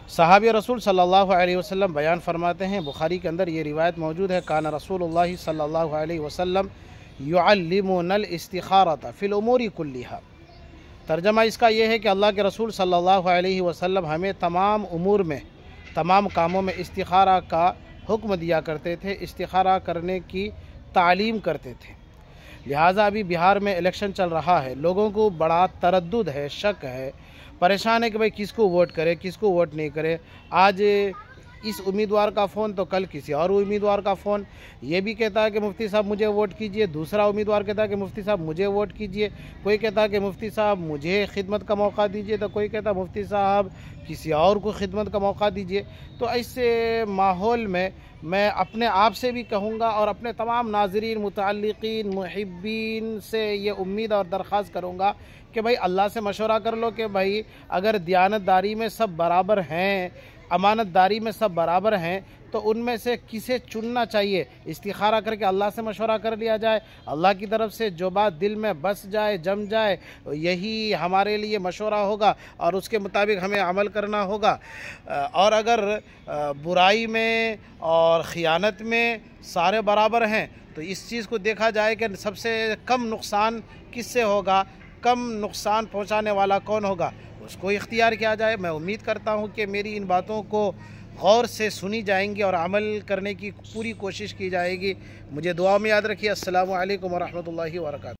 صحابی رسول صلی اللہ علیہ وسلم بیان فرماتے ہیں، بخاری کے اندر یہ روایت موجود ہے، کان رسول اللہ صلی اللہ علیہ وسلم یعلمنا الاستخارۃ فی الامور کلیہا۔ ترجمہ اس کا یہ ہے کہ اللہ کے رسول صلی اللہ علیہ وسلم ہمیں تمام امور میں، تمام کاموں میں استخارہ کا حکم دیا کرتے تھے، استخارہ کرنے کی تعلیم کرتے تھے۔ لہٰذا ابھی بہار میں الیکشن چل رہا ہے، لوگوں کو بڑا تردد ہے، شک ہے، پریشان ہے کہ بھئی کس کو ووٹ کرے، کس کو ووٹ نہیں کرے۔ آج اس امیدوار کا فون تو کل کسی اور امیدوار کا فون، یہ بھی کہتا ہے کہ مفتی صاحب مجھے ووٹ کیجئے، دوسرا امیدوار کہتا ہے کہ مفتی صاحب مجھے ووٹ کیجئے، کوئی کہتا ہے کہ مفتی صاحب مجھے خدمت کا موقع دیجئے، تو کوئی کہتا ہے مفتی صاحب کسی اور کو خدمت کا موقع دیجئے۔ تو ایسے ماحول میں اپنے آپ سے بھی کہوں گا اور اپنے تمام ناظرین، متعلقین، محبین سے یہ امید اور درخواست کروں گا کہ بھائی اللہ سے مشورہ کر لو کہ بھائی اگر دیانت داری میں سب برابر ہیں، امانت داری میں سب برابر ہیں، تو ان میں سے کسے چننا چاہیے، استخارہ کر کے اللہ سے مشورہ کر لیا جائے، اللہ کی طرف سے جو بات دل میں بس جائے، جم جائے، یہی ہمارے لیے مشورہ ہوگا اور اس کے مطابق ہمیں عمل کرنا ہوگا۔ اور اگر برائی میں اور خیانت میں سارے برابر ہیں تو اس چیز کو دیکھا جائے کہ سب سے کم نقصان کس سے ہوگا، کم نقصان پہنچانے والا کون ہوگا، اس کو اختیار کیا جائے۔ میں امید کرتا ہوں کہ میری ان باتوں کو غور سے سنی جائیں گی اور عمل کرنے کی پوری کوشش کی جائے گی۔ مجھے دعا میں یاد رکھیے۔ السلام علیکم ورحمۃ اللہ وبرکاتہ۔